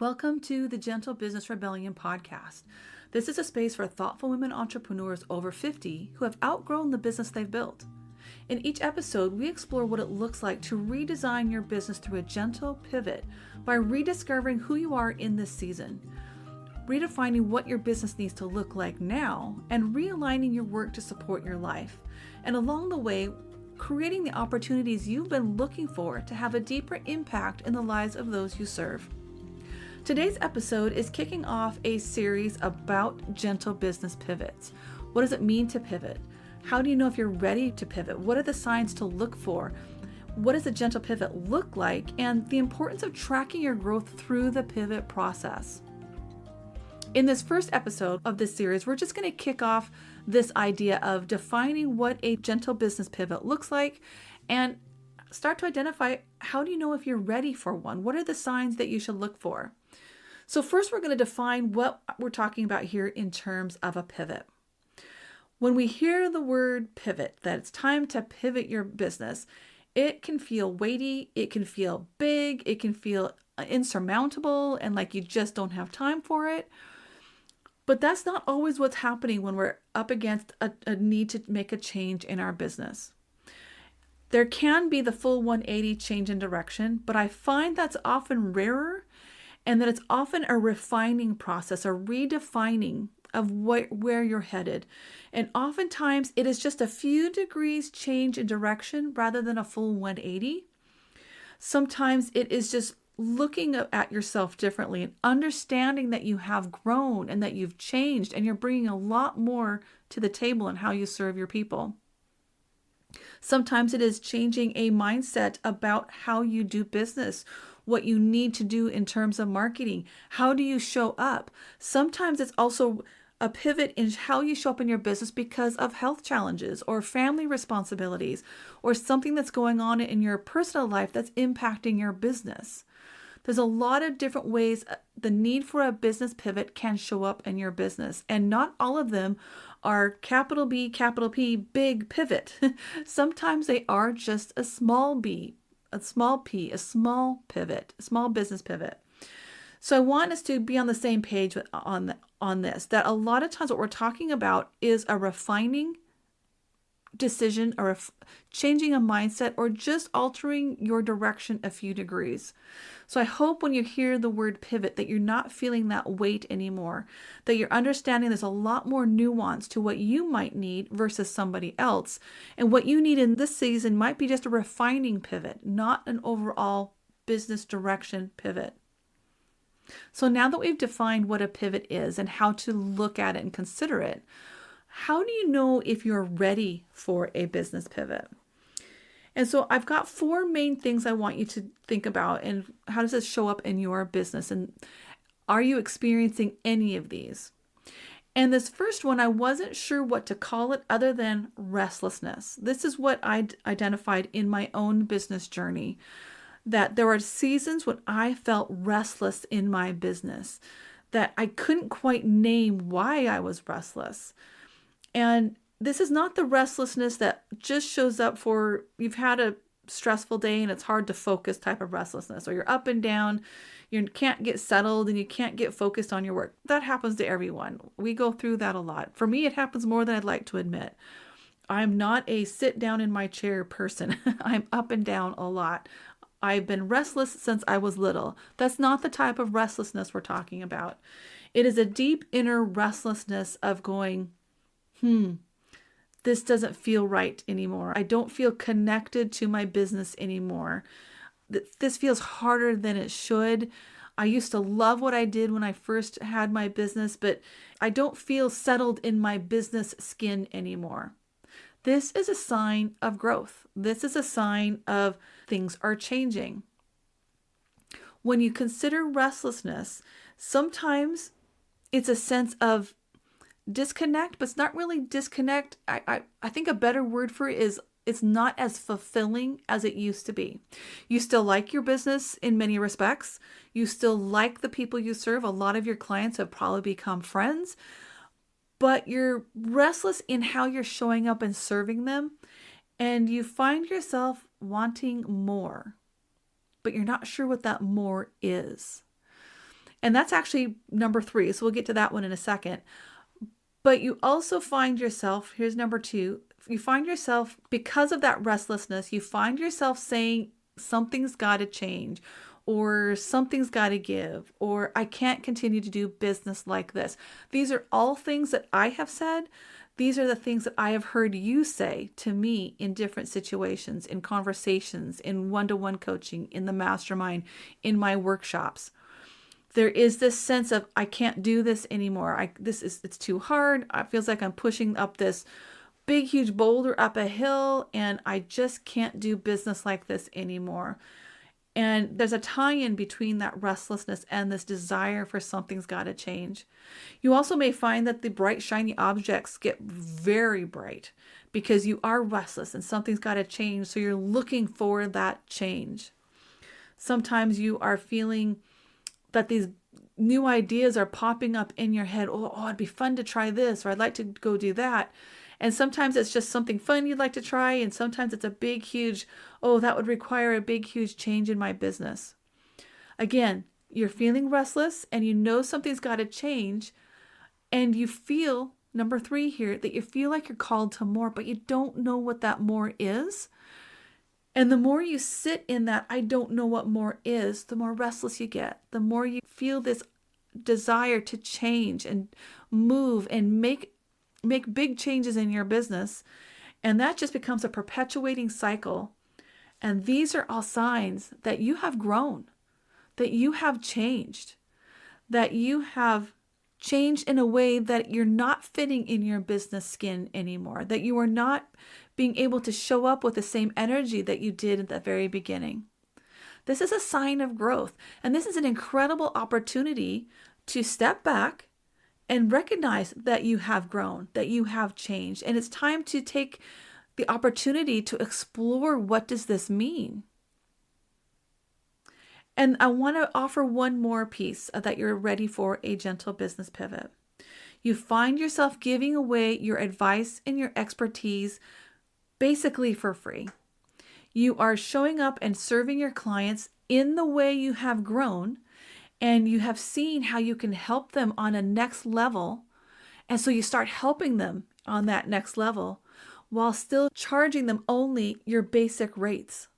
Welcome to the Gentle Business Rebellion podcast. This is a space for thoughtful women entrepreneurs over 50 who have outgrown the business they've built. In each episode, we explore what it looks like to redesign your business through a gentle pivot by rediscovering who you are in this season, redefining what your business needs to look like now, and realigning your work to support your life. And along the way, creating the opportunities you've been looking for to have a deeper impact in the lives of those you serve. Today's episode is kicking off a series about gentle business pivots. What does it mean to pivot? How do you know if you're ready to pivot? What are the signs to look for? What does a gentle pivot look like? And the importance of tracking your growth through the pivot process. In this first episode of this series, we're just going to kick off this idea of defining what a gentle business pivot looks like and start to identify, how do you know if you're ready for one? What are the signs that you should look for? So first, we're going to define what we're talking about here in terms of a pivot. When we hear the word pivot, that it's time to pivot your business, it can feel weighty, it can feel big, it can feel insurmountable, and like you just don't have time for it. But that's not always what's happening when we're up against a need to make a change in our business. There can be the full 180 change in direction, but I find that's often rarer, and that it's often a refining process, a redefining of where you're headed. And oftentimes it is just a few degrees change in direction rather than a full 180. Sometimes it is just looking at yourself differently and understanding that you have grown and that you've changed and you're bringing a lot more to the table in how you serve your people. Sometimes it is changing a mindset about how you do business, what you need to do in terms of marketing. How do you show up? Sometimes it's also a pivot in how you show up in your business because of health challenges or family responsibilities or something that's going on in your personal life that's impacting your business. There's a lot of different ways the need for a business pivot can show up in your business, and not all of them are capital B, capital P, big pivot. Sometimes they are just a small b, a small p, a small pivot, a small business pivot. So I want us to be on the same page on this, that a lot of times what we're talking about is a refining decision or changing a mindset or just altering your direction a few degrees. So I hope when you hear the word pivot that you're not feeling that weight anymore, that you're understanding there's a lot more nuance to what you might need versus somebody else. And what you need in this season might be just a refining pivot, not an overall business direction pivot. So now that we've defined what a pivot is and how to look at it and consider it, how do you know if you're ready for a business pivot? And so I've got 4 main things I want you to think about, and how does this show up in your business? And are you experiencing any of these? And this first one, I wasn't sure what to call it other than restlessness. This is what I identified in my own business journey, that there are seasons when I felt restless in my business, that I couldn't quite name why I was restless. And this is not the restlessness that just shows up for you've had a stressful day and it's hard to focus type of restlessness, or you're up and down, you can't get settled and you can't get focused on your work. That happens to everyone. We go through that a lot. For me, it happens more than I'd like to admit. I'm not a sit down in my chair person. I'm up and down a lot. I've been restless since I was little. That's not the type of restlessness we're talking about. It is a deep inner restlessness of going, this doesn't feel right anymore. I don't feel connected to my business anymore. This feels harder than it should. I used to love what I did when I first had my business, but I don't feel settled in my business skin anymore. This is a sign of growth. This is a sign of things are changing. When you consider restlessness, sometimes it's a sense of disconnect, but it's not really disconnect. I think a better word for it is it's not as fulfilling as it used to be. You still like your business in many respects. You still like the people you serve. A lot of your clients have probably become friends, but you're restless in how you're showing up and serving them. And you find yourself wanting more, but you're not sure what that more is. And that's actually number 3. So we'll get to that one in a second. But you also find yourself, here's number 2, you find yourself, because of that restlessness, you find yourself saying something's got to change, or something's got to give, or I can't continue to do business like this. These are all things that I have said. These are the things that I have heard you say to me in different situations, in conversations, in one-to-one coaching, in the mastermind, in my workshops. There is this sense of, I can't do this anymore. It's too hard. It feels like I'm pushing up this big, huge boulder up a hill, and I just can't do business like this anymore. And there's a tie-in between that restlessness and this desire for something's got to change. You also may find that the bright, shiny objects get very bright because you are restless and something's got to change. So you're looking for that change. Sometimes you are feeling that these new ideas are popping up in your head. Oh, it'd be fun to try this, or I'd like to go do that. And sometimes it's just something fun you'd like to try. And sometimes it's a big, huge, oh, that would require a big, huge change in my business. Again, you're feeling restless and you know something's got to change. And you feel, number 3 here, that you feel like you're called to more, but you don't know what that more is. And the more you sit in that, I don't know what more is, the more restless you get. The more you feel this desire to change and move and make big changes in your business. And that just becomes a perpetuating cycle. And these are all signs that you have grown, that you have changed, that you have changed in a way that you're not fitting in your business skin anymore, that you are not being able to show up with the same energy that you did at the very beginning. This is a sign of growth. And this is an incredible opportunity to step back and recognize that you have grown, that you have changed. And it's time to take the opportunity to explore, what does this mean? And I want to offer one more piece that you're ready for a gentle business pivot. You find yourself giving away your advice and your expertise basically for free. You are showing up and serving your clients in the way you have grown, and you have seen how you can help them on a next level. And so you start helping them on that next level while still charging them only your basic rates.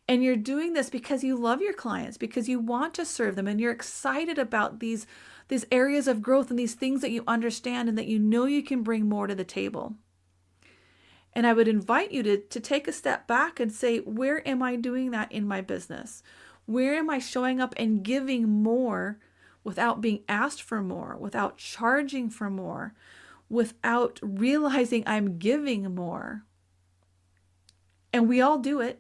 And you're doing this because you love your clients, because you want to serve them, and you're excited about these areas of growth and these things that you understand and that you know you can bring more to the table. And I would invite you to take a step back and say, where am I doing that in my business? Where am I showing up and giving more without being asked for more, without charging for more, without realizing I'm giving more? And we all do it.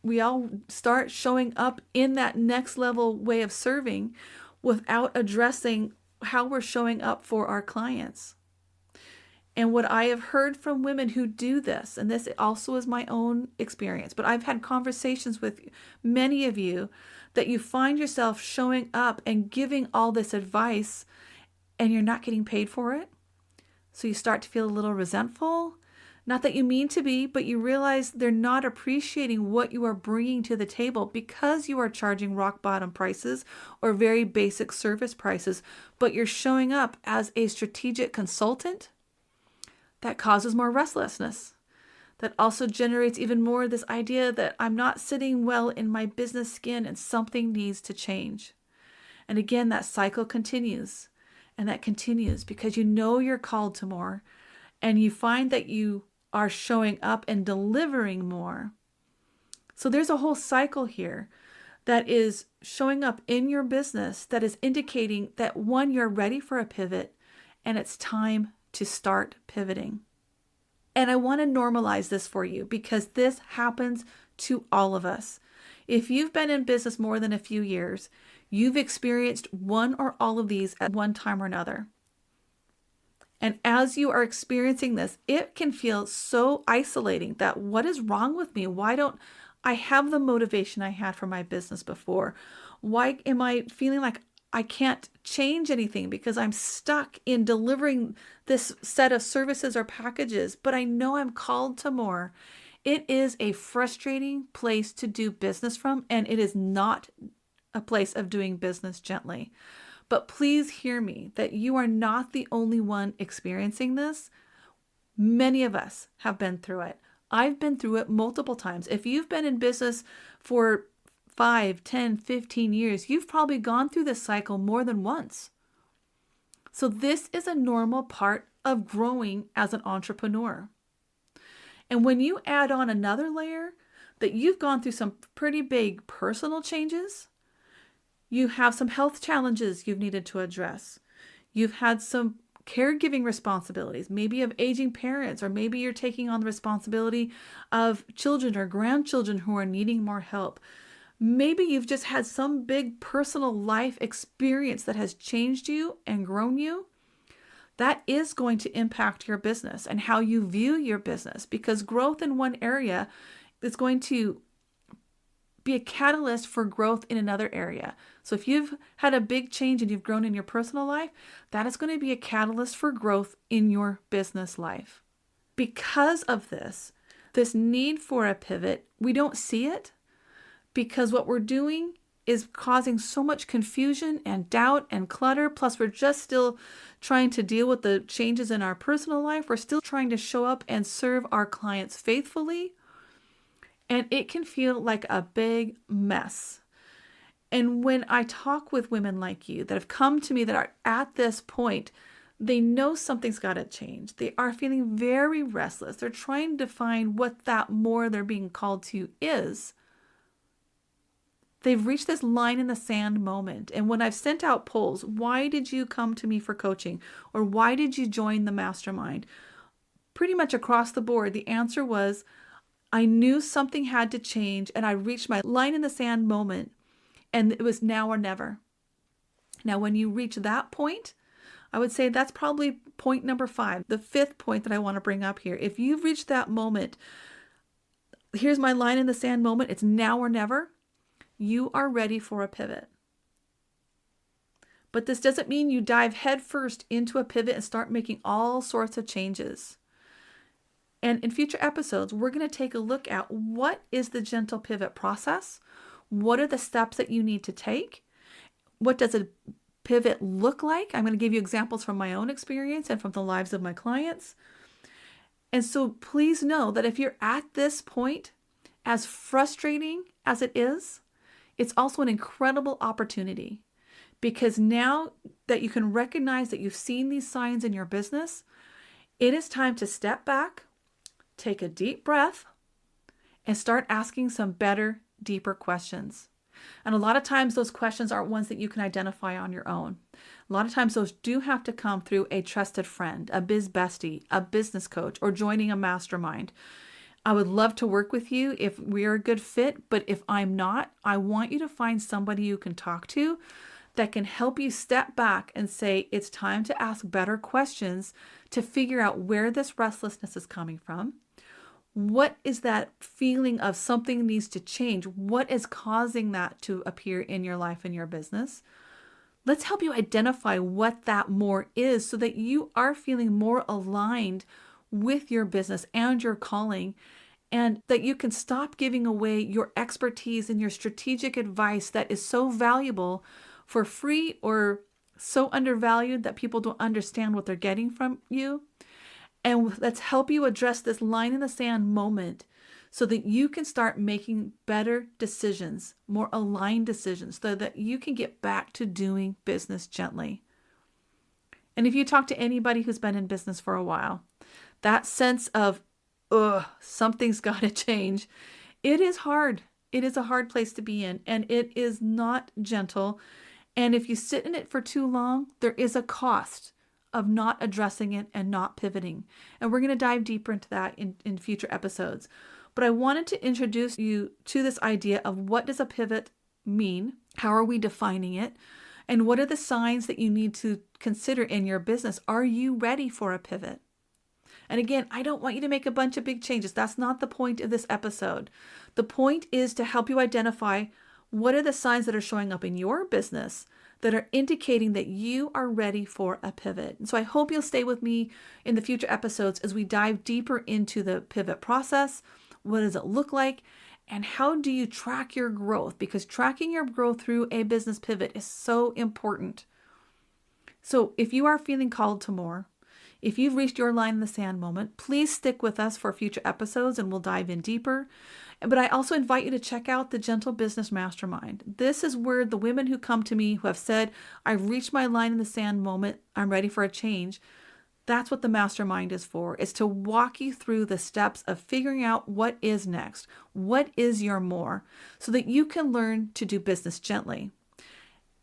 We all start showing up in that next level way of serving without addressing how we're showing up for our clients. And what I have heard from women who do this, and this also is my own experience, but I've had conversations with many of you, that you find yourself showing up and giving all this advice and you're not getting paid for it. So you start to feel a little resentful. Not that you mean to be, but you realize they're not appreciating what you are bringing to the table because you are charging rock bottom prices or very basic service prices, but you're showing up as a strategic consultant. That causes more restlessness. That also generates even more this idea that I'm not sitting well in my business skin and something needs to change. And again, that cycle continues, and that continues because you know you're called to more, and you find that you are showing up and delivering more. So there's a whole cycle here that is showing up in your business that is indicating that, one, you're ready for a pivot and it's time to start pivoting. And I want to normalize this for you because this happens to all of us. If you've been in business more than a few years, you've experienced one or all of these at one time or another. And as you are experiencing this, it can feel so isolating that, what is wrong with me? Why don't I have the motivation I had for my business before? Why am I feeling like I can't change anything because I'm stuck in delivering this set of services or packages, but I know I'm called to more? It is a frustrating place to do business from, and it is not a place of doing business gently. But please hear me that you are not the only one experiencing this. Many of us have been through it. I've been through it multiple times. If you've been in business for 5, 10, 15 years, you've probably gone through this cycle more than once. So this is a normal part of growing as an entrepreneur. And when you add on another layer that you've gone through some pretty big personal changes, you have some health challenges you've needed to address. You've had some caregiving responsibilities, maybe of aging parents, or maybe you're taking on the responsibility of children or grandchildren who are needing more help. Maybe you've just had some big personal life experience that has changed you and grown you. That is going to impact your business and how you view your business, because growth in one area is going to be a catalyst for growth in another area. So if you've had a big change and you've grown in your personal life, that is going to be a catalyst for growth in your business life. Because of this need for a pivot, we don't see it because what we're doing is causing so much confusion and doubt and clutter. Plus, we're just still trying to deal with the changes in our personal life. We're still trying to show up and serve our clients faithfully. And it can feel like a big mess. And when I talk with women like you that have come to me that are at this point, they know something's got to change. They are feeling very restless. They're trying to find what that more they're being called to is. They've reached this line in the sand moment. And when I've sent out polls, why did you come to me for coaching? Or why did you join the Mastermind? Pretty much across the board, the answer was, I knew something had to change and I reached my line in the sand moment, and it was now or never. Now, when you reach that point, I would say that's probably point number 5, the 5th point that I want to bring up here. If you've reached that moment, here's my line in the sand moment, it's now or never, you are ready for a pivot. But this doesn't mean you dive headfirst into a pivot and start making all sorts of changes. And in future episodes, we're going to take a look at what is the gentle pivot process? What are the steps that you need to take? What does a pivot look like? I'm going to give you examples from my own experience and from the lives of my clients. And so please know that if you're at this point, as frustrating as it is, it's also an incredible opportunity, because now that you can recognize that you've seen these signs in your business, it is time to step back, take a deep breath, and start asking some better, deeper questions. And a lot of times those questions aren't ones that you can identify on your own. A lot of times those do have to come through a trusted friend, a biz bestie, a business coach, or joining a mastermind. I would love to work with you if we're a good fit, but if I'm not, I want you to find somebody you can talk to that can help you step back and say, it's time to ask better questions to figure out where this restlessness is coming from. What is that feeling of something needs to change? What is causing that to appear in your life and your business? Let's help you identify what that more is so that you are feeling more aligned with your business and your calling, and that you can stop giving away your expertise and your strategic advice that is so valuable for free or so undervalued that people don't understand what they're getting from you. And let's help you address this line in the sand moment so that you can start making better decisions, more aligned decisions, so that you can get back to doing business gently. And if you talk to anybody who's been in business for a while, that sense of, something's got to change, it is hard. It is a hard place to be in, and it is not gentle. And if you sit in it for too long, there is a cost of not addressing it and not pivoting. And we're going to dive deeper into that in future episodes. But I wanted to introduce you to this idea of what does a pivot mean? How are we defining it? And what are the signs that you need to consider in your business? Are you ready for a pivot? And again, I don't want you to make a bunch of big changes. That's not the point of this episode. The point is to help you identify what are the signs that are showing up in your business that are indicating that you are ready for a pivot. And so I hope you'll stay with me in the future episodes as we dive deeper into the pivot process. What does it look like? And how do you track your growth? Because tracking your growth through a business pivot is so important. So if you are feeling called to more, if you've reached your line in the sand moment, please stick with us for future episodes and we'll dive in deeper. But I also invite you to check out the Gentle Business Mastermind. This is where the women who come to me who have said, I've reached my line in the sand moment, I'm ready for a change. That's what the mastermind is for. It's to walk you through the steps of figuring out what is next, what is your more, so that you can learn to do business gently.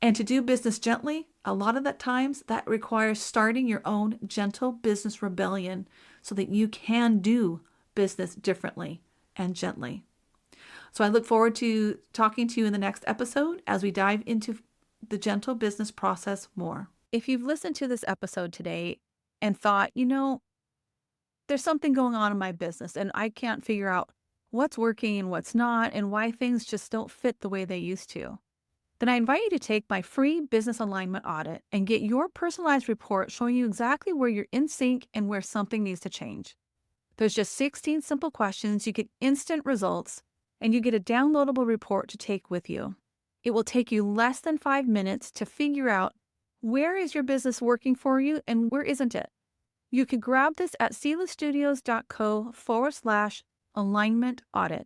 And to do business gently, a lot of the times that requires starting your own gentle business rebellion so that you can do business differently and gently. So I look forward to talking to you in the next episode as we dive into the gentle business process more. If you've listened to this episode today and thought, there's something going on in my business and I can't figure out what's working and what's not and why things just don't fit the way they used to, then I invite you to take my free business alignment audit and get your personalized report showing you exactly where you're in sync and where something needs to change. There's just 16 simple questions, you get instant results, and you get a downloadable report to take with you. It will take you less than 5 minutes to figure out where is your business working for you and where isn't it. You can grab this at sealessstudios.co/alignment audit.